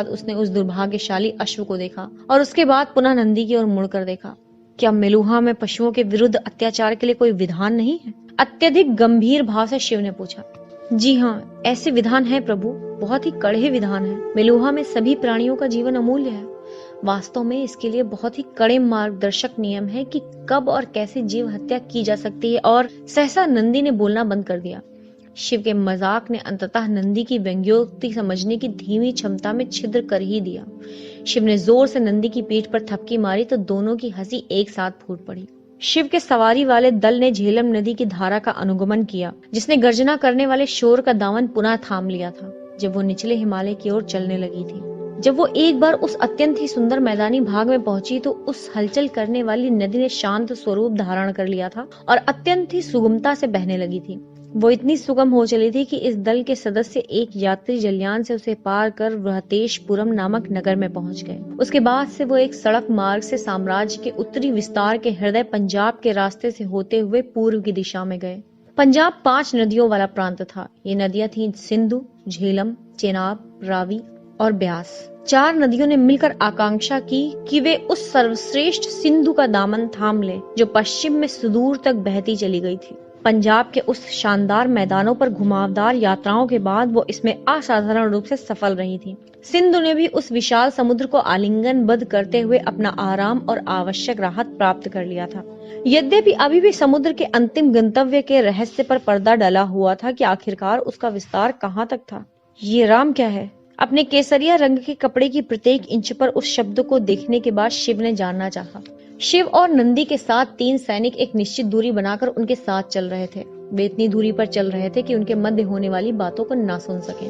उसने उस दुर्भाग्यशाली अश्व को देखा और उसके बाद पुनः नंदी की ओर मुड़कर देखा। क्या मेलुहा में पशुओं के विरुद्ध अत्याचार के लिए कोई विधान नहीं है? अत्यधिक गंभीर भाव से शिव ने पूछा। जी हाँ, ऐसे विधान है प्रभु, बहुत ही कड़े विधान है। मेलुहा में सभी प्राणियों का जीवन अमूल्य है। वास्तव में इसके लिए बहुत ही कड़े मार्गदर्शक नियम है कि कब और कैसे जीव हत्या की जा सकती है। और सहसा नंदी ने बोलना बंद कर दिया। शिव के मजाक ने अंततः नंदी की व्यंग्योक्ति समझने की धीमी क्षमता में छिद्र कर ही दिया। शिव ने जोर से नंदी की पीठ पर थपकी मारी तो दोनों की हंसी एक साथ फूट पड़ी। शिव के सवारी वाले दल ने झेलम नदी की धारा का अनुगमन किया, जिसने गर्जना करने वाले शोर का दामन पुनः थाम लिया था जब वो निचले हिमालय की ओर चलने लगी थी। जब वो एक बार उस अत्यंत ही सुंदर मैदानी भाग में पहुंची तो उस हलचल करने वाली नदी ने शांत स्वरूप धारण कर लिया था और अत्यंत ही सुगमता से बहने लगी थी। वो इतनी सुगम हो चली थी कि इस दल के सदस्य एक यात्री जलयान से उसे पार कर बृहतेशपुरम नामक नगर में पहुंच गए। उसके बाद से वो एक सड़क मार्ग से साम्राज्य के उत्तरी विस्तार के हृदय पंजाब के रास्ते से होते हुए पूर्व की दिशा में गए। पंजाब 5 नदियों वाला प्रांत था। ये नदियां थीं सिंधु, झेलम, चेनाब, रावी और ब्यास। 4 नदियों ने मिलकर आकांक्षा की कि वे उस सर्वश्रेष्ठ सिंधु का दामन थाम ले जो पश्चिम में सुदूर तक बहती चली गई थी। पंजाब के उस शानदार मैदानों पर घुमावदार यात्राओं के बाद वो इसमें असाधारण रूप से सफल रही थी। सिंधु ने भी उस विशाल समुद्र को आलिंगनबद्ध करते हुए अपना आराम और आवश्यक राहत प्राप्त कर लिया था। यद्यपि अभी भी समुद्र के अंतिम गंतव्य के रहस्य पर पर्दा डला हुआ था कि आखिरकार उसका विस्तार कहाँ तक था। ये राम क्या है? अपने केसरिया रंग के कपड़े की प्रत्येक इंच पर उस शब्द को देखने के बाद शिव ने जानना चाहा। शिव और नंदी के साथ 3 सैनिक एक निश्चित दूरी बनाकर उनके साथ चल रहे थे। वे इतनी दूरी पर चल रहे थे कि उनके मध्य होने वाली बातों को ना सुन सकें,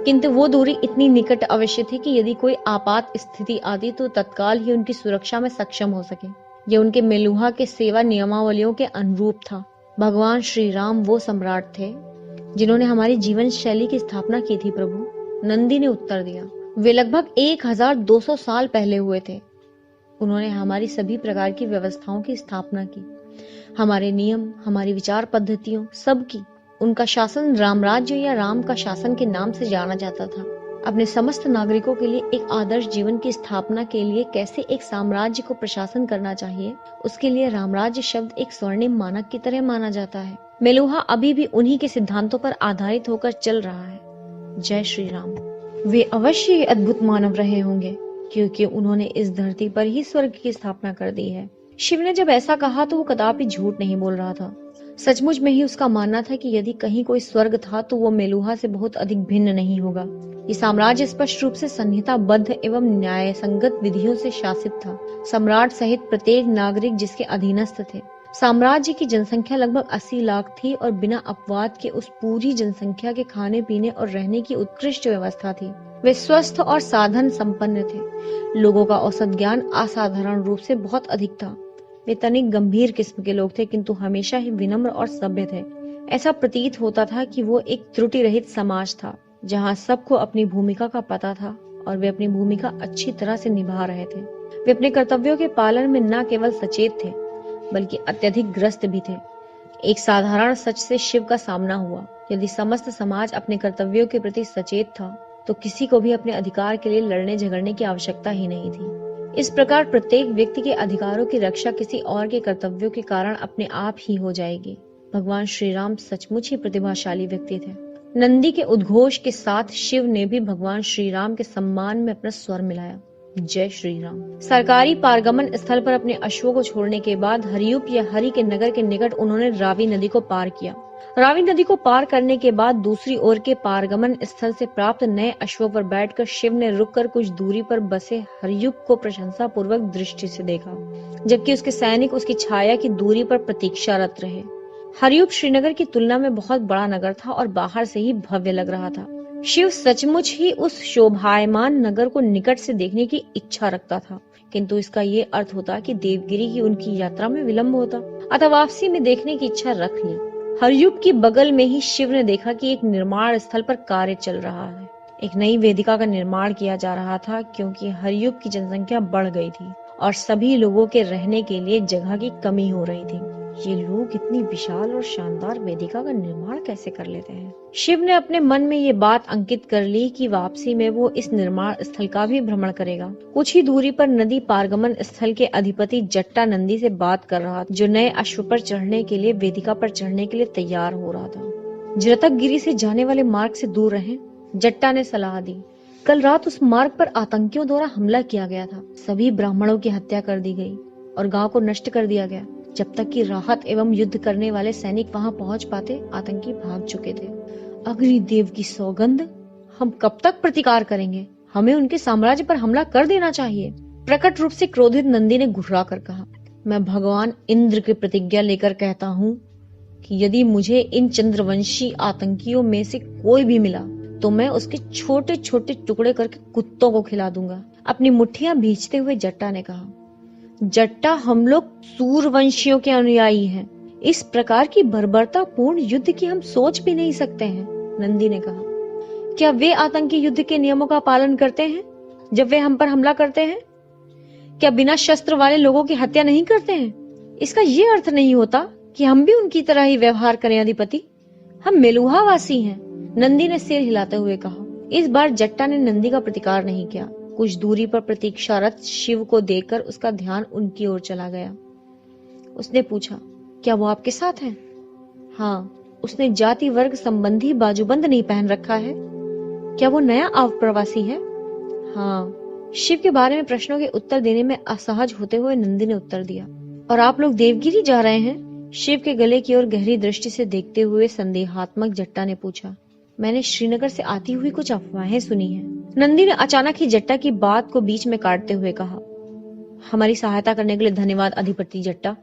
किंतु वो दूरी इतनी निकट अवश्य थी कि यदि कोई आपात स्थिति आती तो तत्काल ही उनकी सुरक्षा में सक्षम हो सके। ये उनके मेलुहा के सेवा नियमावलियों के अनुरूप था। भगवान श्री राम वो सम्राट थे जिन्होंने हमारी जीवन शैली की स्थापना की थी प्रभु, नंदी ने उत्तर दिया। वे लगभग 1200 साल पहले हुए थे। उन्होंने हमारी सभी प्रकार की व्यवस्थाओं की स्थापना की, हमारे नियम, हमारी विचार पद्धतियों, सब की। उनका शासन रामराज्य या राम का शासन के नाम से जाना जाता था। अपने समस्त नागरिकों के लिए एक आदर्श जीवन की स्थापना के लिए कैसे एक साम्राज्य को प्रशासन करना चाहिए, उसके लिए रामराज्य शब्द एक स्वर्णिम मानक की तरह माना जाता है। मेलुहा अभी भी उन्हीं के सिद्धांतों पर आधारित होकर चल रहा है। जय श्री राम। वे अवश्य अद्भुत मानव रहे होंगे, क्योंकि उन्होंने इस धरती पर ही स्वर्ग की स्थापना कर दी है। शिव ने जब ऐसा कहा तो वो कदापि झूठ नहीं बोल रहा था। सचमुच में ही उसका मानना था कि यदि कहीं कोई स्वर्ग था तो वो मेलुहा से बहुत अधिक भिन्न नहीं होगा। ये साम्राज्य स्पष्ट रूप से संहिताबद्ध एवं न्याय संगत विधियों से शासित था। सम्राट सहित प्रत्येक नागरिक जिसके अधीनस्थ थे। साम्राज्य की जनसंख्या लगभग 80 लाख थी और बिना अपवाद के उस पूरी जनसंख्या के खाने पीने और रहने की उत्कृष्ट व्यवस्था थी। वे स्वस्थ और साधन संपन्न थे। लोगों का औसत ज्ञान असाधारण रूप से बहुत अधिक था। वे तनिक गंभीर किस्म के लोग थे, किंतु हमेशा ही विनम्र और सभ्य थे। ऐसा प्रतीत होता था कि वो एक त्रुटि रहित समाज था, जहाँ सबको अपनी भूमिका का पता था और वे अपनी भूमिका अच्छी तरह से निभा रहे थे। वे अपने कर्तव्यों के पालन में न केवल सचेत थे, बल्कि अत्यधिक ग्रस्त भी थे। एक साधारण सच से शिव का सामना हुआ। यदि समस्त समाज अपने कर्तव्यों के प्रति सचेत था, तो किसी को भी अपने अधिकार के लिए लड़ने झगड़ने की आवश्यकता ही नहीं थी। इस प्रकार प्रत्येक व्यक्ति के अधिकारों की रक्षा किसी और के कर्तव्यों के कारण अपने आप ही हो जाएगी। भगवान श्री राम सचमुच ही प्रतिभाशाली व्यक्ति थे। नंदी के उद्घोष के साथ शिव ने भी भगवान श्री राम के सम्मान में अपना स्वर मिलाया। जय श्री राम। सरकारी पारगमन स्थल पर अपने अश्वों को छोड़ने के बाद हरियूप या हरि के नगर के निकट उन्होंने रावी नदी को पार किया। रावी नदी को पार करने के बाद दूसरी ओर के पारगमन स्थल से प्राप्त नए अश्वों पर बैठकर शिव ने रुककर कुछ दूरी पर बसे हरियूप को प्रशंसा पूर्वक दृष्टि से देखा, जबकि उसके सैनिक उसकी छाया की दूरी पर प्रतीक्षारत रहे। हरियूप श्रीनगर की तुलना में बहुत बड़ा नगर था और बाहर से ही भव्य लग रहा था। शिव सचमुच ही उस शोभायमान नगर को निकट से देखने की इच्छा रखता था, किंतु इसका ये अर्थ होता कि देवगिरी की उनकी यात्रा में विलंब होता, अतः वापसी में देखने की इच्छा रख ली। हरियूप की बगल में ही शिव ने देखा कि एक निर्माण स्थल पर कार्य चल रहा है। एक नई वेदिका का निर्माण किया जा रहा था, क्योंकि हरियूप की जनसंख्या बढ़ गई थी और सभी लोगों के रहने के लिए जगह की कमी हो रही थी। ये लोग इतनी विशाल और शानदार वेदिका का निर्माण कैसे कर लेते हैं। शिव ने अपने मन में ये बात अंकित कर ली कि वापसी में वो इस निर्माण स्थल का भी भ्रमण करेगा। कुछ ही दूरी पर नदी पारगमन स्थल के अधिपति जट्टा नंदी से बात कर रहा था, जो नए अश्व पर चढ़ने के लिए वेदिका पर चढ़ने के लिए तैयार हो रहा था। जृतक गिरी से जाने वाले मार्ग से दूर रहें, जट्टा ने सलाह दी। कल रात उस मार्ग पर आतंकियों द्वारा हमला किया गया था। सभी ब्राह्मणों की हत्या कर दी गई और गांव को नष्ट कर दिया गया। जब तक कि राहत एवं युद्ध करने वाले सैनिक वहां पहुंच पाते, आतंकी भाग चुके थे। अग्निदेव की सौगंध, हम कब तक प्रतिकार करेंगे? हमें उनके साम्राज्य पर हमला कर देना चाहिए। प्रकट रूप से क्रोधित नंदी ने घुर्रा कर कहा, मैं भगवान इंद्र की प्रतिज्ञा लेकर कहता हूँ कि यदि मुझे इन चंद्रवंशी आतंकियों में से कोई भी मिला तो मैं उसके छोटे छोटे टुकड़े करके कुत्तों को खिला दूंगा। अपनी मुट्ठियां भींचते हुए जट्टा ने कहा, जट्टा, हम लोग सूरवंशियों के अनुयायी हैं। इस प्रकार की बर्बरता पूर्ण युद्ध की हम सोच भी नहीं सकते हैं। नंदी ने कहा, क्या वे आतंकी युद्ध के नियमों का पालन करते हैं जब वे हम पर हमला करते हैं? क्या बिना शस्त्र वाले लोगों की हत्या नहीं करते हैं? इसका ये अर्थ नहीं होता कि हम भी उनकी तरह ही व्यवहार करें अधिपति। हम मेलुहा वासी हैं। नंदी ने सिर हिलाते हुए कहा। इस बार जट्टा ने नंदी का प्रतिकार नहीं किया। कुछ दूरी पर प्रतीक्षारत शिव को देखकर उसका ध्यान उनकी ओर चला गया। उसने पूछा, क्या वो आपके साथ हैं? हाँ। उसने जाति वर्ग संबंधी बाजूबंद नहीं पहन रखा है। क्या वो नया अप्रवासी है? हाँ। शिव के बारे में प्रश्नों के उत्तर देने में असहज होते हुए नंदी ने उत्तर दिया। और आप लोग देवगिरी जा रहे हैं? शिव के गले की ओर गहरी दृष्टि से देखते हुए संदेहात्मक जट्टा ने पूछा। मैंने श्रीनगर से आती हुई कुछ अफवाहें सुनी हैं। नंदी ने अचानक ही जट्टा की बात को बीच में काटते हुए कहा, हमारी सहायता करने के लिए धन्यवाद अधिपति जट्टा।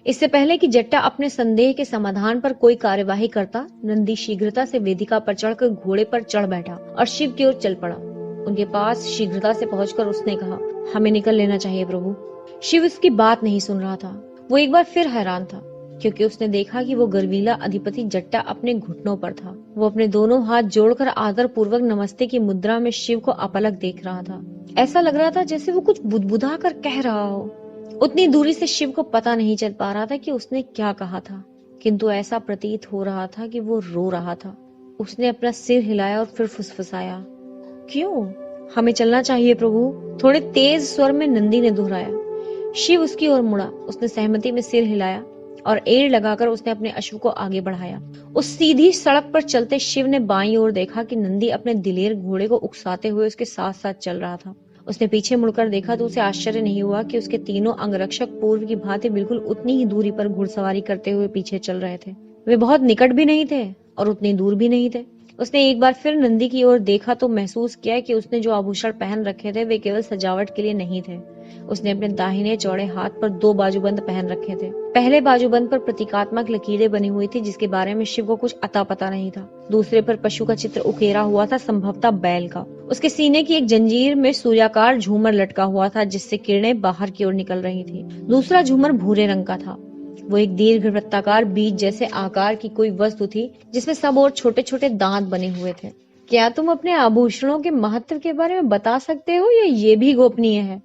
इससे पहले कि जट्टा अपने संदेह के समाधान पर कोई कार्यवाही करता, नंदी शीघ्रता से वेदिका पर चढ़कर घोड़े पर चढ़ बैठा और शिव की ओर चल पड़ा। उनके पास शीघ्रता से पहुंचकर उसने कहा, हमें निकल लेना चाहिए प्रभु। शिव उसकी बात नहीं सुन रहा था। वो एक बार फिर हैरान था, क्योंकि उसने देखा कि वो गर्वीला अधिपति जट्टा अपने घुटनों पर था। वो अपने दोनों हाथ जोड़कर आदर पूर्वक नमस्ते की मुद्रा में शिव को अपलक देख रहा था। ऐसा लग रहा था जैसे वो कुछ बुदबुदा कर कह रहा हो। उतनी दूरी से शिव को पता नहीं चल पा रहा था कि उसने क्या कहा था, किंतु ऐसा प्रतीत हो रहा था कि वो रो रहा था। उसने अपना सिर हिलाया और फिर फुसफुसाया, क्यों? हमें चलना चाहिए प्रभु, थोड़े तेज स्वर में नंदी ने दोहराया। शिव उसकी ओर मुड़ा। उसने सहमति में सिर हिलाया और एड़ लगाकर उसने अपने अश्व को आगे बढ़ाया। उस सीधी सड़क पर चलते शिव ने बाईं ओर देखा कि नंदी अपने दिलेर घोड़े को उकसाते हुए उसके साथ साथ चल रहा था। उसने पीछे मुड़कर देखा तो उसे आश्चर्य नहीं हुआ कि उसके तीनों अंगरक्षक पूर्व की भांति बिल्कुल उतनी ही दूरी पर घुड़सवारी करते हुए पीछे चल रहे थे। वे बहुत निकट भी नहीं थे और उतनी दूर भी नहीं थे। उसने एक बार फिर नंदी की ओर देखा तो महसूस किया कि उसने जो आभूषण पहन रखे थे वे केवल सजावट के लिए नहीं थे। उसने अपने दाहिने चौड़े हाथ पर 2 बाजूबंद पहन रखे थे। पहले बाजूबंद पर प्रतीकात्मक लकीरें बनी हुई थी, जिसके बारे में शिव को कुछ अता पता नहीं था। दूसरे पर पशु का चित्र उकेरा हुआ था, संभवतः बैल का। उसके सीने की एक जंजीर में सूर्याकार झूमर लटका हुआ था, जिससे किरणें बाहर की ओर निकल रही थी। दूसरा झूमर भूरे रंग का था। वो एक दीर्घ वृत्ताकार बीज जैसे आकार की कोई वस्तु थी, जिसमें सब और छोटे छोटे दांत बने हुए थे। क्या तुम अपने आभूषणों के महत्व के बारे में बता सकते हो या ये भी गोपनीय है?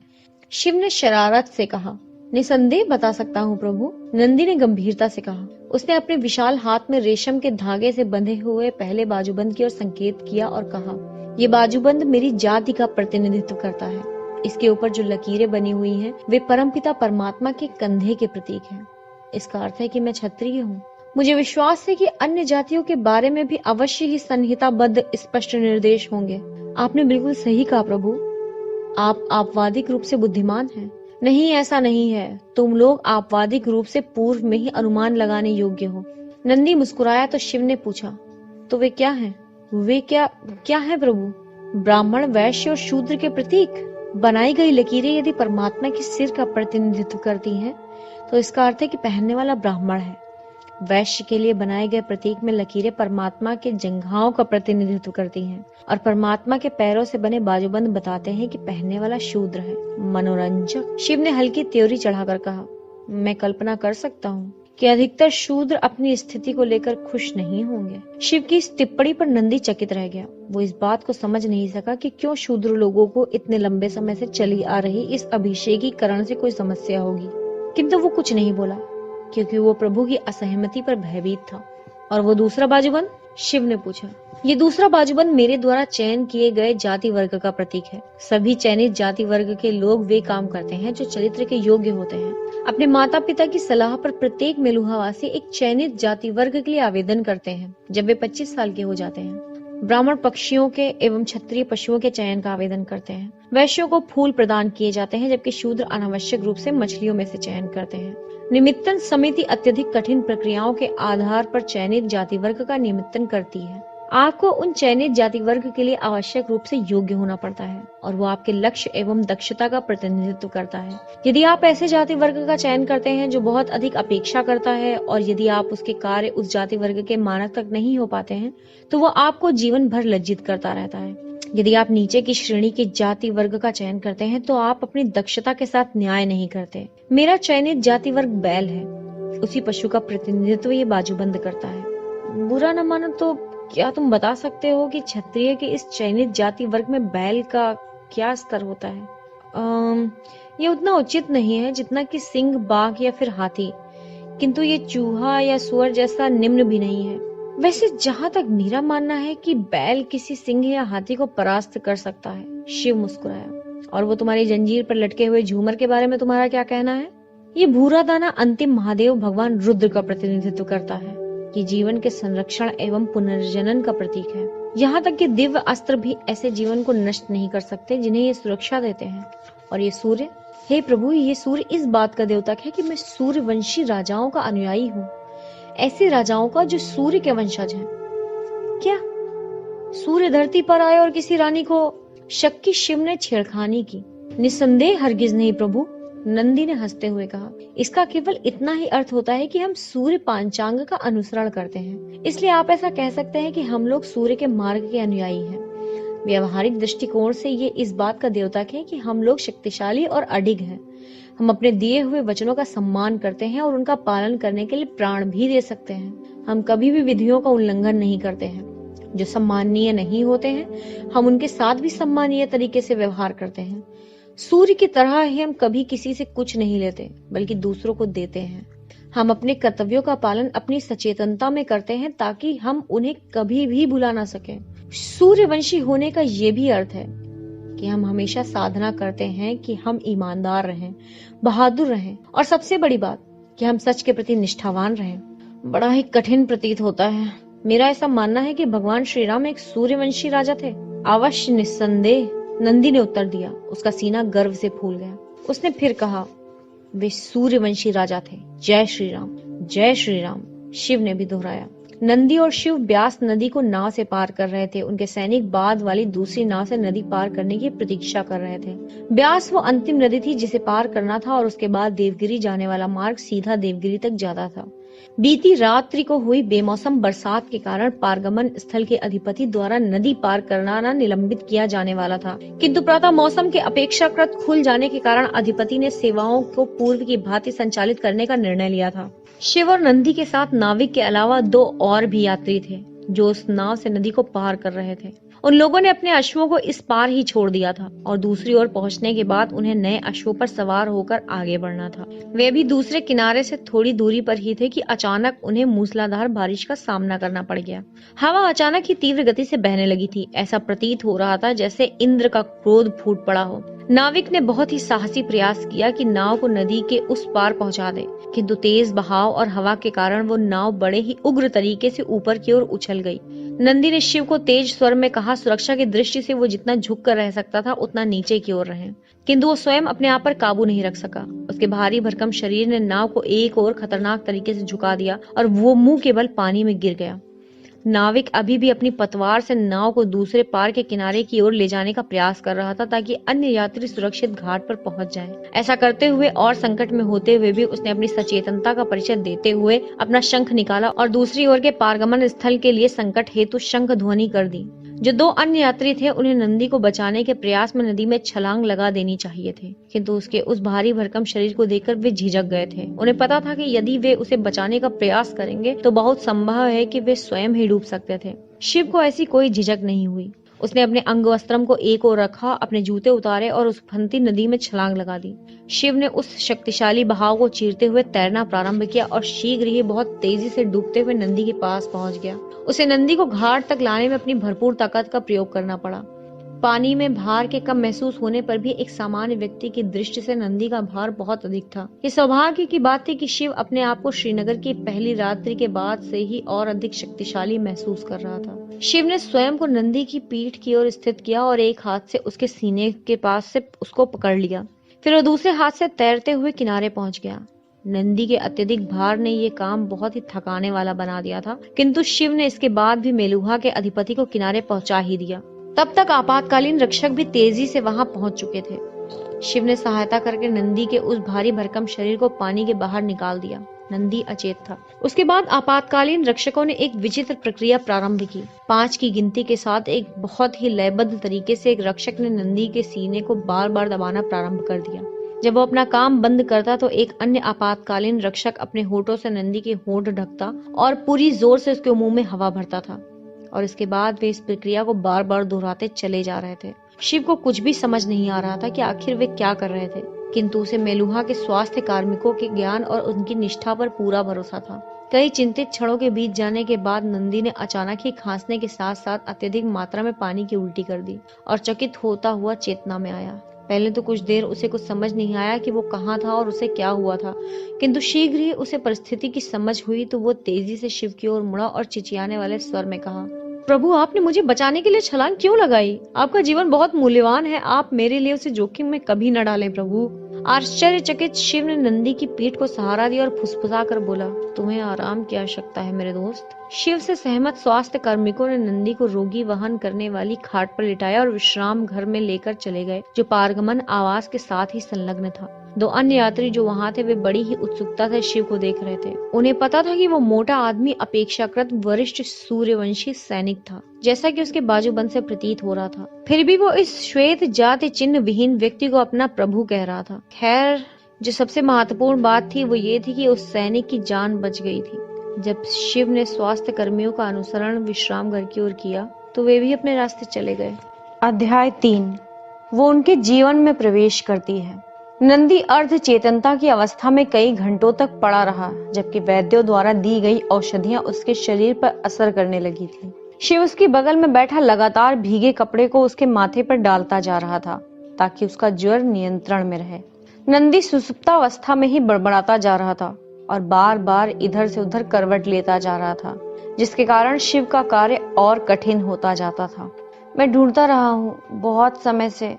शिव ने शरारत से कहा। निसंदेह बता सकता हूँ प्रभु, नंदी ने गंभीरता से कहा। उसने अपने विशाल हाथ में रेशम के धागे से बंधे हुए पहले बाजूबंद की ओर संकेत किया और कहा, ये बाजूबंद मेरी जाति का प्रतिनिधित्व करता है। इसके ऊपर जो लकीरें बनी हुई हैं, वे परमपिता परमात्मा के कंधे के प्रतीक हैं। इसका अर्थ है कि मैं क्षत्रिय हूँ। मुझे विश्वास है कि अन्य जातियों के बारे में भी अवश्य ही संहिताबद्ध स्पष्ट निर्देश होंगे। आपने बिल्कुल सही कहा प्रभु, आप आपवादिक रूप से बुद्धिमान हैं। नहीं, ऐसा नहीं है। तुम लोग आपवादिक रूप से पूर्व में ही अनुमान लगाने योग्य हो। नंदी मुस्कुराया तो शिव ने पूछा, तो वे क्या हैं? वे क्या है प्रभु? ब्राह्मण, वैश्य और शूद्र के प्रतीक। बनाई गई लकीरें यदि परमात्मा के सिर का प्रतिनिधित्व करती हैं, तो इसका अर्थ है कि पहनने वाला ब्राह्मण है। वैश्य के लिए बनाए गए प्रतीक में लकीरें परमात्मा के जंघाओं का प्रतिनिधित्व करती हैं, और परमात्मा के पैरों से बने बाजूबंद बताते हैं कि पहनने वाला शूद्र है। मनोरंजक। शिव ने हल्की त्योरी चढ़ाकर कहा, मैं कल्पना कर सकता हूँ कि अधिकतर शूद्र अपनी स्थिति को लेकर खुश नहीं होंगे। शिव की इस टिप्पणी पर नंदी चकित रह गया। वो इस बात को समझ नहीं सका कि क्यों शूद्र लोगों को इतने लंबे समय से चली आ रही इस अभिषेकीकरण से कोई समस्या होगी, किंतु वो कुछ नहीं बोला। क्योंकि वो प्रभु की असहमति पर भयभीत था। और वो दूसरा बाजूबंद? शिव ने पूछा। ये दूसरा बाजूबंद मेरे द्वारा चयन किए गए जाति वर्ग का प्रतीक है। सभी चयनित जाति वर्ग के लोग वे काम करते हैं जो चरित्र के योग्य होते हैं। अपने माता पिता की सलाह पर प्रत्येक मेलुहावासी एक चयनित जाति वर्ग के लिए आवेदन करते हैं जब वे 25 साल के हो जाते हैं। ब्राह्मण पक्षियों के एवं क्षत्रिय पशुओं के चयन का आवेदन करते हैं। वैश्यों को फूल प्रदान किए जाते हैं, जबकि शूद्र अनावश्यक रूप से मछलियों में से चयन करते हैं। निमित्तन समिति अत्यधिक कठिन प्रक्रियाओं के आधार पर चयनित जाति वर्ग का निमित्तन करती है। आपको उन चयनित जाति वर्ग के लिए आवश्यक रूप से योग्य होना पड़ता है और वो आपके लक्ष्य एवं दक्षता का प्रतिनिधित्व करता है। यदि आप ऐसे जाति वर्ग का चयन करते हैं जो बहुत अधिक अपेक्षा करता है और यदि आप उसके कार्य उस जाति वर्ग के मानक तक नहीं हो पाते हैं तो वो आपको जीवन भर लज्जित करता रहता है। यदि आप नीचे की श्रेणी के जाति वर्ग का चयन करते हैं तो आप अपनी दक्षता के साथ न्याय नहीं करते। मेरा चयनित जाति वर्ग बैल है। उसी पशु का प्रतिनिधित्व ये बाजूबंद करता है। बुरा न मानो तो क्या तुम बता सकते हो कि क्षत्रिय के इस चयनित जाति वर्ग में बैल का क्या स्तर होता है? ये उतना उचित नहीं है जितना कि सिंह, बाघ या फिर हाथी, किंतु ये चूहा या सुअर जैसा निम्न भी नहीं है। वैसे जहाँ तक मेरा मानना है कि बैल किसी सिंह या हाथी को परास्त कर सकता है। शिव मुस्कुराया। और वो तुम्हारी जंजीर पर लटके हुए झूमर के बारे में तुम्हारा क्या कहना है? ये भूरा दाना अंतिम महादेव भगवान रुद्र का प्रतिनिधित्व करता है। ये जीवन के संरक्षण एवं पुनर्जनन का प्रतीक है। यहाँ तक कि दिव्य अस्त्र भी ऐसे जीवन को नष्ट नहीं कर सकते जिन्हें ये सुरक्षा देते हैं। और ये सूर्य, हे प्रभु, ये सूर्य इस बात का द्योतक है कि मैं सूर्यवंशी राजाओं का अनुयायी हूँ, ऐसे राजाओं का जो सूर्य के वंशज हैं। क्या सूर्य धरती पर आए और किसी रानी को शक की शिव ने छेड़खानी की? निस्संदेह हरगिज नहीं प्रभु, नंदी ने हंसते हुए कहा। इसका केवल इतना ही अर्थ होता है कि हम सूर्य पांचांग का अनुसरण करते हैं, इसलिए आप ऐसा कह सकते हैं कि हम लोग सूर्य के मार्ग के अनुयायी हैं। व्यवहारिक दृष्टिकोण से ये इस बात का द्योतक है कि हम लोग शक्तिशाली और अडिग हैं। हम अपने दिए हुए वचनों का सम्मान करते हैं और उनका पालन करने के लिए प्राण भी दे सकते हैं। हम कभी भी विधियों का उल्लंघन नहीं करते हैं। जो सम्माननीय नहीं होते हैं हम उनके साथ भी सम्मानीय तरीके से व्यवहार करते हैं। सूर्य की तरह ही हम कभी किसी से कुछ नहीं लेते बल्कि दूसरों को देते हैं। हम अपने कर्तव्यों का पालन अपनी सचेतनता में करते हैं ताकि हम उन्हें कभी भी भुला ना सकें। सूर्यवंशी होने का ये भी अर्थ है कि हम हमेशा साधना करते हैं कि हम ईमानदार रहें, बहादुर रहें और सबसे बड़ी बात कि हम सच के प्रति निष्ठावान रहें। बड़ा ही कठिन प्रतीत होता है। मेरा ऐसा मानना है कि भगवान श्री राम एक सूर्यवंशी राजा थे। अवश्य, निस्संदेह, नंदी ने उत्तर दिया। उसका सीना गर्व से फूल गया। उसने फिर कहा, वे सूर्यवंशी राजा थे। जय श्री राम, जय श्री राम, शिव ने भी दोहराया। नंदी और शिव ब्यास नदी को नाव से पार कर रहे थे। उनके सैनिक बाद वाली दूसरी नाव से नदी पार करने की प्रतीक्षा कर रहे थे। ब्यास वो अंतिम नदी थी जिसे पार करना था और उसके बाद देवगिरी जाने वाला मार्ग सीधा देवगिरी तक जाता था। बीती रात्रि को हुई बेमौसम बरसात के कारण पारगमन स्थल के अधिपति द्वारा नदी पार करना निलंबित किया जाने वाला था, किंतु प्रातः मौसम के अपेक्षाकृत खुल जाने के कारण अधिपति ने सेवाओं को पूर्व की भांति संचालित करने का निर्णय लिया था। शिव और नंदी के साथ नाविक के अलावा 2 और भी यात्री थे जो उस नाव से नदी को पार कर रहे थे। उन लोगों ने अपने अश्वों को इस पार ही छोड़ दिया था और दूसरी ओर पहुंचने के बाद उन्हें नए अश्वों पर सवार होकर आगे बढ़ना था। वे भी दूसरे किनारे से थोड़ी दूरी पर ही थे कि अचानक उन्हें मूसलाधार बारिश का सामना करना पड़ गया। हवा अचानक ही तीव्र गति से बहने लगी थी। ऐसा प्रतीत हो रहा था जैसे इंद्र का क्रोध फूट पड़ा हो। नाविक ने बहुत ही साहसी प्रयास किया कि नाव को नदी के उस पार पहुंचा दे, किंतु तेज बहाव और हवा के कारण वो नाव बड़े ही उग्र तरीके से ऊपर की ओर उछल गई। नंदी ने शिव को तेज स्वर में कहा, सुरक्षा की दृष्टि से वो जितना झुक कर रह सकता था उतना नीचे की ओर रहे, किंतु वो स्वयं अपने आप पर काबू नहीं रख सका। उसके भारी भरकम शरीर ने नाव को एक और खतरनाक तरीके से झुका दिया और वो मुंह के बल पानी में गिर गया। नाविक अभी भी अपनी पतवार से नाव को दूसरे पार के किनारे की ओर ले जाने का प्रयास कर रहा था ताकि अन्य यात्री सुरक्षित घाट पर पहुंच जाएं। ऐसा करते हुए और संकट में होते हुए भी उसने अपनी सचेतनता का परिचय देते हुए अपना शंख निकाला और दूसरी ओर के पारगमन स्थल के लिए संकट हेतु शंख ध्वनि कर दी। जो 2 अन्य यात्री थे उन्हें नंदी को बचाने के प्रयास में नदी में छलांग लगा देनी चाहिए थे, किंतु उसके उस भारी भरकम शरीर को देखकर वे झिझक गए थे। उन्हें पता था कि यदि वे उसे बचाने का प्रयास करेंगे तो बहुत संभव है कि वे स्वयं ही डूब सकते थे। शिव को ऐसी कोई झिझक नहीं हुई। उसने अपने अंग वस्त्रम को एक ओर रखा, अपने जूते उतारे और उस उफनती नदी में छलांग लगा दी। शिव ने उस शक्तिशाली बहाव को चीरते हुए तैरना प्रारंभ किया और शीघ्र ही बहुत तेजी से डूबते हुए नंदी के पास पहुंच गया। उसे नंदी को घाट तक लाने में अपनी भरपूर ताकत का प्रयोग करना पड़ा। पानी में भार के कम महसूस होने पर भी एक सामान्य व्यक्ति की दृष्टि से नंदी का भार बहुत अधिक था। ये सौभाग्य की बात थी कि शिव अपने आप को श्रीनगर की पहली रात्रि के बाद से ही और अधिक शक्तिशाली महसूस कर रहा था। शिव ने स्वयं को नंदी की पीठ की ओर स्थित किया और एक हाथ से उसके सीने के पास से उसको पकड़ लिया। फिर वो दूसरे हाथ से तैरते हुए किनारे पहुंच गया। नंदी के अत्यधिक भार ने ये काम बहुत ही थकाने वाला बना दिया था, किंतु शिव ने इसके बाद भी मेलुहा के अधिपति को किनारे पहुंचा ही दिया। तब तक आपातकालीन रक्षक भी तेजी से वहां पहुंच चुके थे। शिव ने सहायता करके नंदी के उस भारी भरकम शरीर को पानी के बाहर निकाल दिया। नंदी अचेत था। उसके बाद आपातकालीन रक्षकों ने एक विचित्र प्रक्रिया प्रारंभ की। 5 की गिनती के साथ एक बहुत ही लयबद्ध तरीके से एक रक्षक ने नंदी के सीने को बार बार दबाना प्रारंभ कर दिया। जब वो अपना काम बंद करता तो एक अन्य आपातकालीन रक्षक अपने होठों से नंदी के होंठ ढकता और पूरी जोर से उसके मुंह में हवा भरता था, और इसके बाद वे इस प्रक्रिया को बार बार दोहराते चले जा रहे थे। शिव को कुछ भी समझ नहीं आ रहा था कि आखिर वे क्या कर रहे थे, किंतु उसे मेलुहा के स्वास्थ्य कार्मिकों के ज्ञान और उनकी निष्ठा पर पूरा भरोसा था। कई चिंतित क्षणों के बीत जाने के बाद नंदी ने अचानक ही खांसने के साथ साथ अत्यधिक मात्रा में पानी की उल्टी कर दी और चकित होता हुआ चेतना में आया। पहले तो कुछ देर उसे कुछ समझ नहीं आया कि वो कहाँ था और उसे क्या हुआ था, किंतु शीघ्र ही उसे परिस्थिति की समझ हुई तो वो तेजी से शिव की ओर मुड़ा और चिचियाने वाले स्वर में कहा, प्रभु, आपने मुझे बचाने के लिए छलांग क्यों लगाई? आपका जीवन बहुत मूल्यवान है, आप मेरे लिए उसे जोखिम में कभी न डालें प्रभु। आश्चर्यचकित शिव ने नंदी की पीठ को सहारा दिया और फुसफुसा कर बोला, तुम्हें आराम की आवश्यकता है मेरे दोस्त। शिव से सहमत स्वास्थ्य कार्मिकों ने नंदी को रोगी वहन करने वाली खाट पर लिटाया और विश्राम घर में लेकर चले गए, जो पारगमन आवास के साथ ही संलग्न था। 2 अन्य यात्री जो वहां थे वे बड़ी ही उत्सुकता से शिव को देख रहे थे। उन्हें पता था कि वो मोटा आदमी अपेक्षाकृत वरिष्ठ सूर्यवंशी सैनिक था, जैसा कि उसके बाजूबंद से प्रतीत हो रहा था। फिर भी वो इस श्वेत जाति चिन्ह विहीन व्यक्ति को अपना प्रभु कह रहा था। खैर, जो सबसे महत्वपूर्ण बात थी वो ये थी कि उस सैनिक की जान बच गई थी। जब शिव ने स्वास्थ्य कर्मियों का अनुसरण विश्राम घर की ओर किया तो वे भी अपने रास्ते चले गए। अध्याय 3। वो उनके जीवन में प्रवेश करती है। नंदी अर्ध चेतनता की अवस्था में कई घंटों तक पड़ा रहा, जबकि वैद्यों द्वारा दी गई औषधियां उसके शरीर पर असर करने लगी थी। शिव उसके बगल में बैठा लगातार भीगे कपड़े को उसके माथे पर डालता जा रहा था ताकि उसका ज्वर नियंत्रण में रहे। नंदी सुसुप्तावस्था में ही बड़बड़ाता जा रहा था और बार बार इधर से उधर करवट लेता जा रहा था, जिसके कारण शिव का कार्य और कठिन होता जाता था। मैं ढूंढता रहा हूँ बहुत समय से,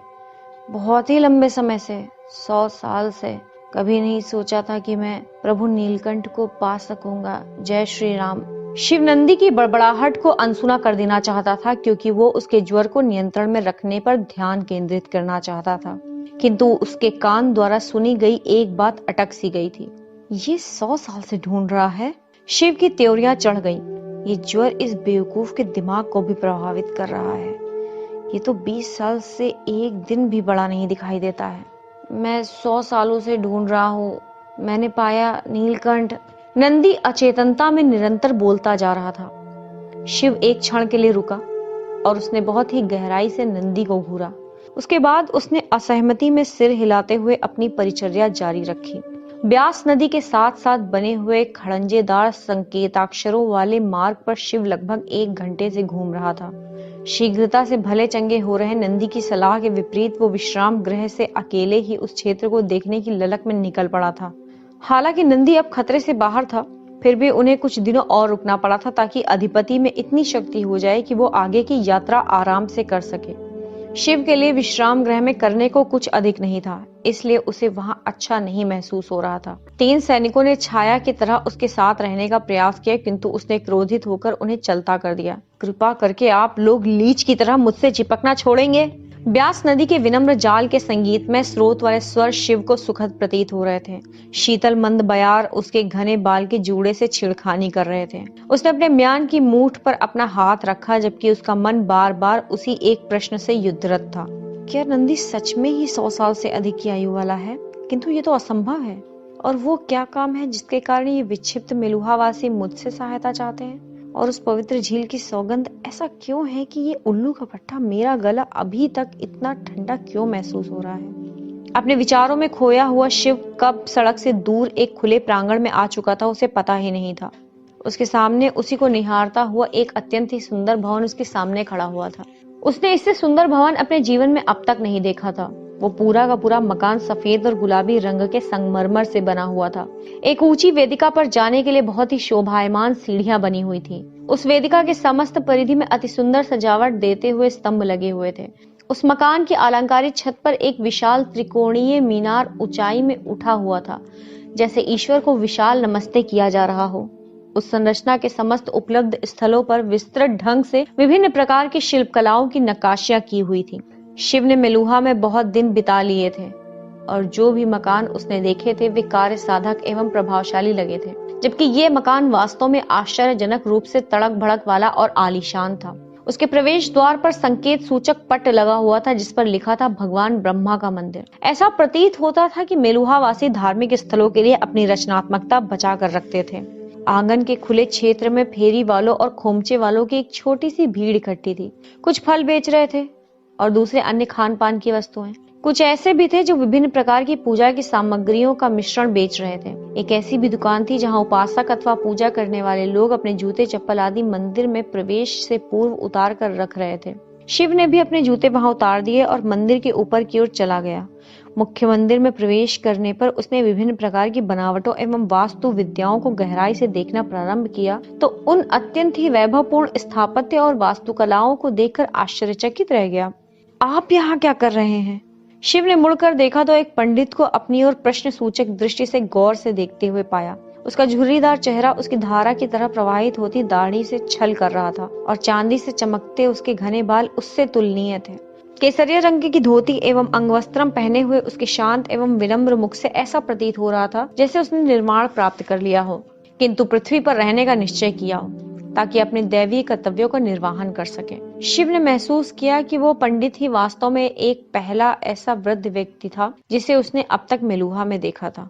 बहुत ही लंबे समय से, 100 साल से। कभी नहीं सोचा था कि मैं प्रभु नीलकंठ को पा सकूंगा। जय श्री राम। शिव नंदी की बड़बड़ाहट को अनसुना कर देना चाहता था, क्योंकि वो उसके ज्वर को नियंत्रण में रखने पर ध्यान केंद्रित करना चाहता था, किंतु उसके कान द्वारा सुनी गई एक बात अटक सी गई थी। ये 100 साल से ढूंढ रहा है। शिव की त्योरियां चढ़ गईं। ये ज्वर इस बेवकूफ के दिमाग को भी प्रभावित कर रहा है। ये तो 20 साल से एक दिन भी बड़ा नहीं दिखाई देता है। मैं 100 सालों से ढूंढ रहा हूँ। मैंने पाया नीलकंठ। नंदी अचेतनता में निरंतर बोलता जा रहा था। शिव एक क्षण के लिए रुका और उसने बहुत ही गहराई से नंदी को घूरा। उसके बाद उसने असहमति में सिर हिलाते हुए अपनी परिचर्या जारी रखी। ब्यास नदी के साथ साथ बने हुए खड़ंजेदार संकेताक्षरों वाले मार्ग पर शिव लगभग 1 घंटे से घूम रहा था। शीघ्रता से भले चंगे हो रहे नंदी की सलाह के विपरीत वो विश्राम गृह से अकेले ही उस क्षेत्र को देखने की ललक में निकल पड़ा था। हालांकि नंदी अब खतरे से बाहर था, फिर भी उन्हें कुछ दिनों और रुकना पड़ा था ताकि अधिपति में इतनी शक्ति हो जाए कि वो आगे की यात्रा आराम से कर सके। शिव के लिए विश्राम गृह में करने को कुछ अधिक नहीं था, इसलिए उसे वहां अच्छा नहीं महसूस हो रहा था। 3 सैनिकों ने छाया की तरह उसके साथ रहने का प्रयास किया, किंतु उसने क्रोधित होकर उन्हें चलता कर दिया। कृपा करके आप लोग लीच की तरह मुझसे चिपकना छोड़ेंगे। ब्यास नदी के विनम्र जाल के संगीत में स्रोत वाले स्वर शिव को सुखद प्रतीत हो रहे थे। शीतल मंद बयार उसके घने बाल के जूड़े से छिड़खानी कर रहे थे। उसने अपने म्यान की मूठ पर अपना हाथ रखा, जबकि उसका मन बार बार उसी एक प्रश्न से युद्धरत था। क्या नंदी सच में ही 100 साल से अधिक की आयु वाला है? किंतु ये तो असंभव है। और वो क्या काम है जिसके कारण ये विक्षिप्त मेलुहावासी मुझसे सहायता चाहते हैं? और उस पवित्र झील की सौगंध, ऐसा क्यों है कि ये उल्लू का पट्टा, मेरा गला अभी तक इतना ठंडा क्यों महसूस हो रहा है? अपने विचारों में खोया हुआ शिव कब सड़क से दूर एक खुले प्रांगण में आ चुका था उसे पता ही नहीं था। उसके सामने उसी को निहारता हुआ एक अत्यंत ही सुंदर भवन उसके सामने खड़ा हुआ था। उसने इससे सुंदर भवन अपने जीवन में अब तक नहीं देखा था। वो पूरा का पूरा मकान सफेद और गुलाबी रंग के संगमरमर से बना हुआ था। एक ऊंची वेदिका पर जाने के लिए बहुत ही शोभायमान सीढ़ियां बनी हुई थी। उस वेदिका के समस्त परिधि में अति सुंदर सजावट देते हुए स्तंभ लगे हुए थे। उस मकान की अलंकारित छत पर एक विशाल त्रिकोणीय मीनार ऊंचाई में उठा हुआ था, जैसे ईश्वर को विशाल नमस्ते किया जा रहा हो। उस संरचना के समस्त उपलब्ध स्थलों पर विस्तृत ढंग से विभिन्न प्रकार की शिल्प कलाओं की नक्काशियां की हुई थी। शिव ने मेलुहा में बहुत दिन बिता लिए थे और जो भी मकान उसने देखे थे वे कार्य साधक एवं प्रभावशाली लगे थे, जबकि ये मकान वास्तव में आश्चर्यजनक रूप से तड़क भड़क वाला और आलीशान था। उसके प्रवेश द्वार पर संकेत सूचक पट लगा हुआ था जिस पर लिखा था भगवान ब्रह्मा का मंदिर। ऐसा प्रतीत होता था कि मेलुहा वासी धार्मिक स्थलों के लिए अपनी रचनात्मकता बचा कर रखते थे। आंगन के खुले क्षेत्र में फेरी वालों और खोमचे वालों की एक छोटी सी भीड़ इकट्ठी थी। कुछ फल बेच रहे थे और दूसरे अन्य खान पान की वस्तुएं। कुछ ऐसे भी थे जो विभिन्न प्रकार की पूजा की सामग्रियों का मिश्रण बेच रहे थे। एक ऐसी भी दुकान थी जहां उपासक अथवा पूजा करने वाले लोग अपने जूते चप्पल आदि मंदिर में प्रवेश से पूर्व उतार कर रख रहे थे। शिव ने भी अपने जूते वहां उतार दिए और मंदिर के ऊपर की ओर चला गया। मुख्य मंदिर में प्रवेश करने पर उसने विभिन्न प्रकार की बनावटों एवं वास्तु विद्याओं को गहराई से देखना प्रारंभ किया तो उन अत्यंत ही वैभवपूर्ण स्थापत्य और वास्तुकलाओं को देखकर आश्चर्यचकित रह गया। आप यहाँ क्या कर रहे हैं? शिव ने मुड़कर देखा तो एक पंडित को अपनी ओर प्रश्न सूचक दृष्टि से गौर से देखते हुए पाया। उसका झुर्रीदार चेहरा उसकी धारा की तरह प्रवाहित होती दाढ़ी से छल कर रहा था और चांदी से चमकते उसके घने बाल उससे तुलनीय थे। केसरिया रंग की धोती एवं अंगवस्त्रम पहने हुए उसके शांत एवं विनम्र मुख से ऐसा प्रतीत हो रहा था जैसे उसने निर्माण प्राप्त कर लिया हो, किंतु पृथ्वी पर रहने का निश्चय किया हो ताकि अपने दैवीय कर्तव्यों का निर्वहन कर सके। शिव ने महसूस किया कि वो पंडित ही वास्तव में एक पहला ऐसा वृद्ध व्यक्ति था जिसे उसने अब तक मेलुहा में देखा था।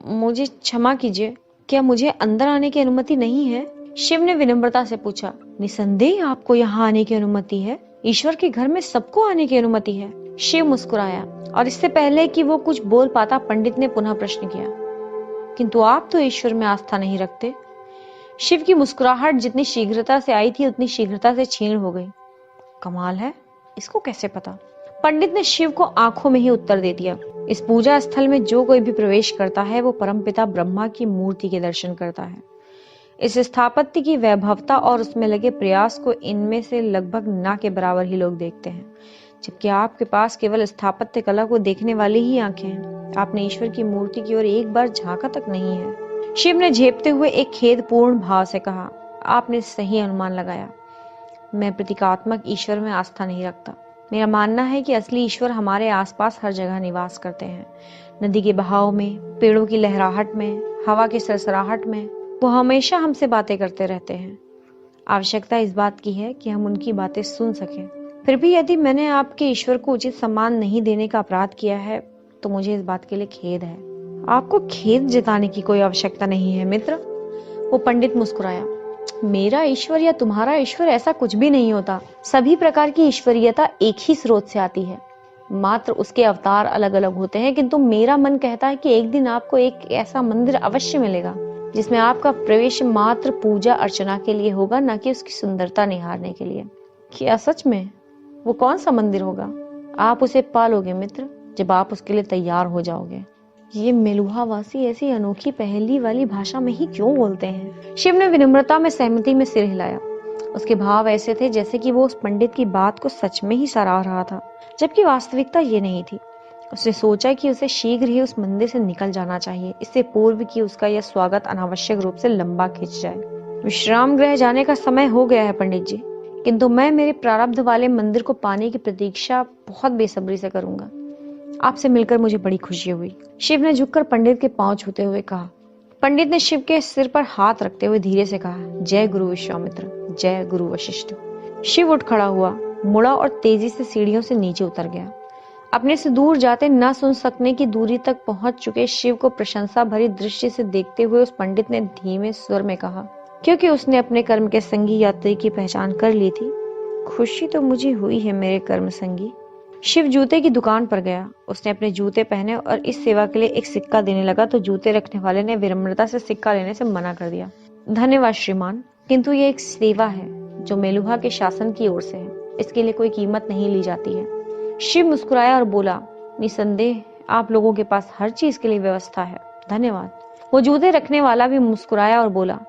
मुझे क्षमा कीजिए, क्या मुझे अंदर आने की अनुमति नहीं है? शिव ने विनम्रता से पूछा। निसंदेह आपको यहाँ आने की अनुमति है। ईश्वर के घर में सबको आने की अनुमति है। शिव मुस्कुराया और इससे पहले कि वो कुछ बोल पाता पंडित ने पुनः प्रश्न किया, किंतु आप तो ईश्वर में आस्था नहीं रखते। शिव की मुस्कुराहट जितनी शीघ्रता से आई थी उतनी शीघ्रता से क्षीण हो गई। कमाल है, इसको कैसे पता? पंडित ने शिव को आंखों में ही उत्तर दे दिया। इस पूजा स्थल में जो कोई भी प्रवेश करता है वो परमपिता ब्रह्मा की मूर्ति के दर्शन करता है। इस स्थापत्य की वैभवता और उसमें लगे प्रयास को इनमें से लगभग ना के बराबर ही लोग देखते हैं, जबकि आपके पास केवल स्थापत्य कला को देखने वाली ही आंखें हैं। आपने ईश्वर की मूर्ति की ओर एक बार झांका तक नहीं है। शिव ने झेपते हुए एक खेदपूर्ण भाव से कहा, आपने सही अनुमान लगाया। मैं प्रतीकात्मक ईश्वर में आस्था नहीं रखता। मेरा मानना है कि असली ईश्वर हमारे आसपास हर जगह निवास करते हैं। नदी के बहाव में, पेड़ों की लहराहट में, हवा की सरसराहट में वो हमेशा हमसे बातें करते रहते हैं। आवश्यकता इस बात की है कि हम उनकी बातें सुन सकें। फिर भी यदि मैंने आपके ईश्वर को उचित सम्मान नहीं देने का अपराध किया है तो मुझे इस बात के लिए खेद है। आपको खेद जताने की कोई आवश्यकता नहीं है मित्र। वो पंडित मुस्कुराया। मेरा ईश्वर या तुम्हारा ईश्वर ऐसा कुछ भी नहीं होता। सभी प्रकार की ईश्वरीयता एक ही स्रोत से आती है, मात्र उसके अवतार अलग अलग होते हैं। किंतु मेरा मन कहता है कि एक दिन आपको एक ऐसा मंदिर अवश्य मिलेगा जिसमें आपका प्रवेश मात्र पूजा अर्चना के लिए होगा, न कि उसकी सुंदरता निहारने के लिए। क्या सच में? वो कौन सा मंदिर होगा? आप उसे पालोगे मित्र, जब आप उसके लिए तैयार हो जाओगे। ये मेलुहा वासी ऐसी अनोखी पहेली वाली भाषा में ही क्यों बोलते हैं? शिव ने विनम्रता में सहमति में सिर हिलाया। उसके भाव ऐसे थे जैसे कि वो उस पंडित की बात को सच में ही सराह रहा था, जबकि वास्तविकता ये नहीं थी। उसने सोचा कि उसे शीघ्र ही उस मंदिर से निकल जाना चाहिए, इससे पूर्व कि उसका यह स्वागत अनावश्यक रूप से लंबा खिंच जाए। विश्राम गृह जाने का समय हो गया है पंडित जी, किंतु मैं मेरे प्रारब्ध वाले मंदिर को पाने की प्रतीक्षा बहुत बेसब्री से करूंगा। आपसे मिलकर मुझे बड़ी खुशी हुई। शिव ने झुककर पंडित के पांव छूते हुए कहा। पंडित ने शिव के सिर पर हाथ रखते हुए धीरे से कहा, जय गुरु विश्वामित्र, जय गुरु वशिष्ठ। शिव उठ खड़ा हुआ, मुड़ा और तेजी से सीढ़ियों से नीचे उतर गया। अपने से दूर जाते न सुन सकने की दूरी तक पहुंच चुके शिव को प्रशंसा भरी दृष्टि से देखते हुए उस पंडित ने धीमे स्वर में कहा, क्योंकि उसने अपने कर्म के संगी यात्री की पहचान कर ली थी। खुशी तो मुझे हुई है मेरे कर्म संगी। शिव जूते की दुकान पर गया। उसने अपने जूते पहने और इस सेवा के लिए एक सिक्का देने लगा तो जूते रखने वाले ने विनम्रता से सिक्का लेने से मना कर दिया। धन्यवाद श्रीमान, किंतु ये एक सेवा है जो मेलुहा के शासन की ओर से है, इसके लिए कोई कीमत नहीं ली जाती है। शिव मुस्कुराया और बोला, निसंदेह आप लोगों के पास हर चीज के लिए व्यवस्था है, धन्यवाद। वो जूते रखने वाला भी मुस्कुराया और बोला,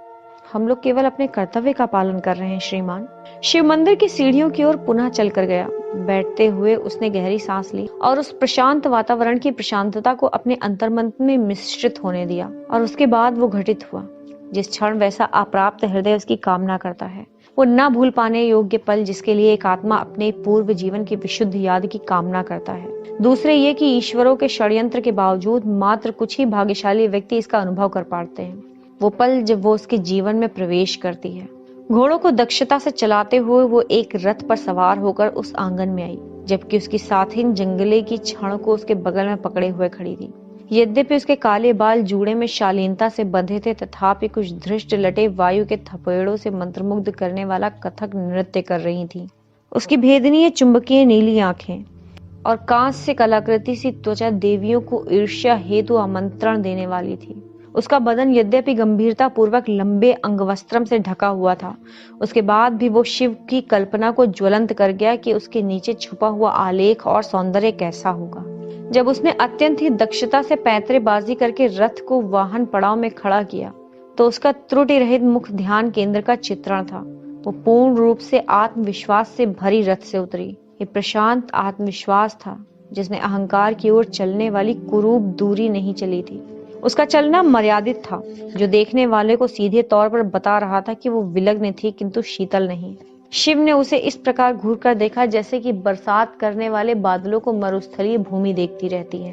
हम लोग केवल अपने कर्तव्य का पालन कर रहे हैं श्रीमान। शिव मंदिर की सीढ़ियों की ओर पुनः चलकर गया। बैठते हुए उसने गहरी सांस ली और उस प्रशांत वातावरण की प्रशांतता को अपने अंतर्मन में मिश्रित होने दिया। और उसके बाद वो घटित हुआ जिस क्षण वैसा अप्राप्त हृदय उसकी कामना करता है। वो न भूल पाने योग्य पल जिसके लिए एक आत्मा अपने पूर्व जीवन की विशुद्ध याद की कामना करता है। दूसरे ये कि ईश्वरों के षड्यंत्र के बावजूद मात्र कुछ ही भाग्यशाली व्यक्ति इसका अनुभव कर पाते हैं। वो पल जब वो उसके जीवन में प्रवेश करती है। घोड़ों को दक्षता से चलाते हुए वो एक रथ पर सवार होकर उस आंगन में आई, जबकि उसकी साथिन जंगले की छड़ को उसके बगल में पकड़े हुए खड़ी थी। यद्यपि उसके काले बाल जूड़े में शालीनता से बंधे थे, तथापि कुछ धृष्ट लटे वायु के थपेड़ों से मंत्रमुग्ध करने वाला कथक नृत्य कर रही थी। उसकी भेदनीय चुंबकीय नीली आंखें और कांच से कलाकृति सी त्वचा देवियों को ईर्ष्या हेतु आमंत्रण देने वाली थी। उसका बदन यद्यपि गंभीरता पूर्वक लंबे अंगवस्त्रम से ढका हुआ था, उसके बाद भी वो शिव की कल्पना को ज्वलंत कर गया कि उसके नीचे छुपा हुआ आलेख और सौंदर्य कैसा होगा। जब उसने अत्यंत ही दक्षता से पैंतरेबाजी करके रथ को वाहन पड़ाव में खड़ा किया तो उसका त्रुटि रहित मुख ध्यान केंद्र का चित्रण था। वो पूर्ण रूप से आत्मविश्वास से भरी रथ से उतरी। ये प्रशांत आत्मविश्वास था जिसने अहंकार की ओर चलने वाली कुरूप दूरी नहीं चली थी। उसका चलना मर्यादित था, जो देखने वाले को सीधे तौर पर बता रहा था कि वो विलग्न थी किंतु शीतल नहीं। शिव ने उसे इस प्रकार घूर कर देखा जैसे कि बरसात करने वाले बादलों को मरुस्थलीय भूमि देखती रहती है।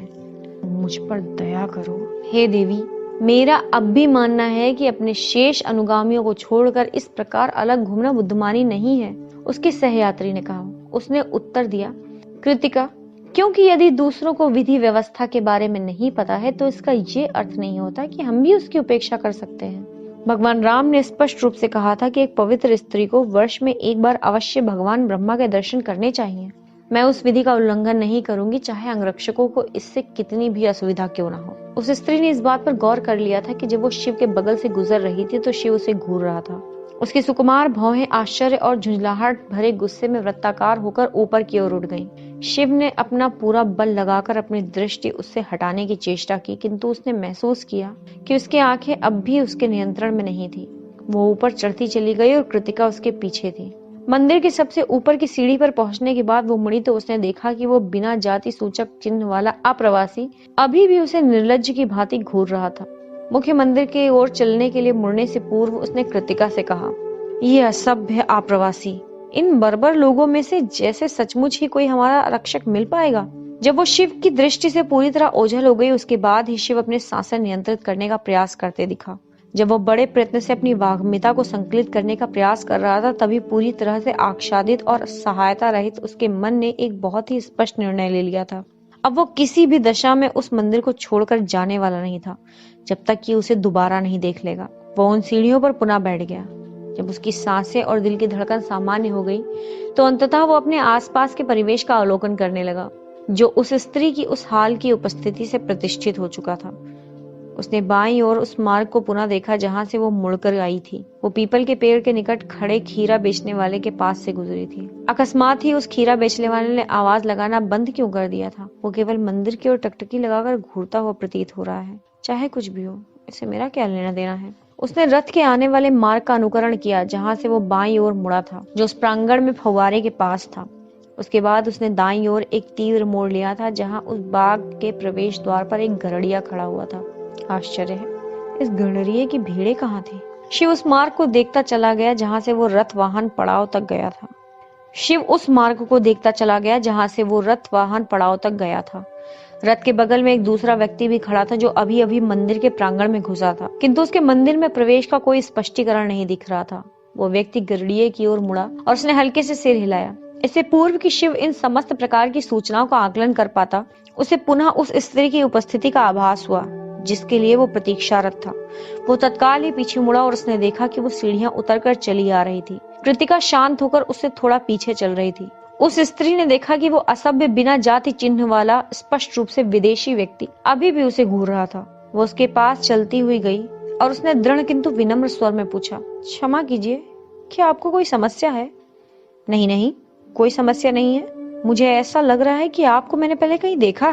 मुझ पर दया करो हे देवी, मेरा अब भी मानना है कि अपने शेष अनुगामियों को छोड़कर इस प्रकार अलग घूमना बुद्धिमानी नहीं है, उसके सहयात्री ने कहा। उसने उत्तर दिया, कृतिका, क्योंकि यदि दूसरों को विधि व्यवस्था के बारे में नहीं पता है तो इसका ये अर्थ नहीं होता कि हम भी उसकी उपेक्षा कर सकते हैं। भगवान राम ने स्पष्ट रूप से कहा था कि एक पवित्र स्त्री को वर्ष में एक बार अवश्य भगवान ब्रह्मा के दर्शन करने चाहिए। मैं उस विधि का उल्लंघन नहीं करूंगी, चाहे अंगरक्षकों को इससे कितनी भी असुविधा क्यों न हो। उस स्त्री ने इस बात पर गौर कर लिया था कि जब वो शिव के बगल से गुजर रही थी तो शिव उसे घूर रहा था। उसकी सुकुमार भौहें आश्चर्य और झुंझलाहट भरे गुस्से में वृत्ताकार होकर ऊपर की ओर उठ गईं। शिव ने अपना पूरा बल लगाकर अपनी दृष्टि उससे हटाने की चेष्टा की, किंतु उसने महसूस किया कि उसकी आंखें अब भी उसके नियंत्रण में नहीं थी। वो ऊपर चढ़ती चली गई और कृतिका उसके पीछे थी। मंदिर के सबसे ऊपर की सीढ़ी पर पहुंचने के बाद वो मुड़ी तो उसने देखा कि वो बिना जाति सूचक चिन्ह वाला अप्रवासी अभी भी उसे निर्लज्ज की भांति घूर रहा था। मुख्य मंदिर की ओर चलने के लिए मुड़ने से पूर्व उसने कृतिका से कहा, ये असभ्य अप्रवासी, इन बर्बर लोगों में से जैसे सचमुच ही कोई हमारा रक्षक मिल पाएगा। जब वो शिव की दृष्टि से पूरी तरह ओझल हो गई, उसके बाद ही शिव अपने सांसें नियंत्रित करने का प्रयास करते दिखा। जब वो बड़े प्रयत्न से अपनी वाग्मिता को संकलित करने का प्रयास कर रहा था, तभी पूरी तरह से आच्छादित और सहायता रहित उसके मन ने एक बहुत ही स्पष्ट निर्णय ले लिया था। अब वो किसी भी दशा में उस मंदिर को छोड़कर जाने वाला नहीं था जब तक कि उसे दोबारा नहीं देख लेगा। वो उन सीढ़ियों पर पुनः बैठ गया। जब उसकी सांसें और दिल की धड़कन सामान्य हो गई तो अंततः वो अपने आसपास के परिवेश का अवलोकन करने लगा, जो उस स्त्री की उस हाल की उपस्थिति से प्रतिष्ठित हो चुका था। उसने बाईं ओर उस मार्ग को पुनः देखा जहां से वो मुड़कर आई थी। वो पीपल के पेड़ के निकट खड़े खीरा बेचने वाले के पास से गुजरी थी। अकस्मात ही उस खीरा बेचने वाले ने आवाज लगाना बंद क्यों कर दिया था? वो केवल मंदिर की ओर टकटकी लगाकर घूरता हुआ प्रतीत हो रहा है। चाहे कुछ भी हो, इसे मेरा क्या लेना देना है। उसने रथ के आने वाले मार्ग का अनुकरण किया जहां से वो बाईं ओर मुड़ा था, जो उस प्रांगण में फव्वारे के पास था। उसके बाद उसने दाईं ओर एक तीव्र मोड़ लिया था जहां उस बाग के प्रवेश द्वार पर एक गड़रिया खड़ा हुआ था। आश्चर्य है, इस गड़रिये की भीड़ें कहाँ थी? शिव उस मार्ग को देखता चला गया जहां से वो रथ वाहन पड़ाव तक गया था। शिव उस मार्ग को देखता चला गया जहां से वो रथ वाहन पड़ाव तक गया था। रथ के बगल में एक दूसरा व्यक्ति भी खड़ा था जो अभी अभी मंदिर के प्रांगण में घुसा था, किंतु उसके मंदिर में प्रवेश का कोई स्पष्टीकरण नहीं दिख रहा था। वो व्यक्ति गड़रिये की ओर मुड़ा और उसने हल्के से सिर हिलाया। इससे पूर्व कि शिव इन समस्त प्रकार की सूचनाओं का आकलन कर पाता, उसे पुनः उस स्त्री की उपस्थिति का आभास हुआ जिसके लिए वो प्रतीक्षारत था। वो तत्काल ही पीछे मुड़ा और उसने देखा कि वो सीढ़ियां उतरकर चली आ रही थी। कृतिका शांत होकर उससे थोड़ा पीछे चल रही थी। उस स्त्री ने देखा कि वो असभ्य बिना जाति चिन्ह वाला स्पष्ट रूप से विदेशी व्यक्ति अभी भी उसे घूर रहा था। वो उसके पास चलती हुई गई और उसने दृढ़ किंतु विनम्र स्वर में पूछा, क्षमा कीजिए, क्या आपको कोई समस्या है? नहीं नहीं, कोई समस्या नहीं है। मुझे ऐसा लग रहा है कि आपको मैंने पहले कहीं देखा है।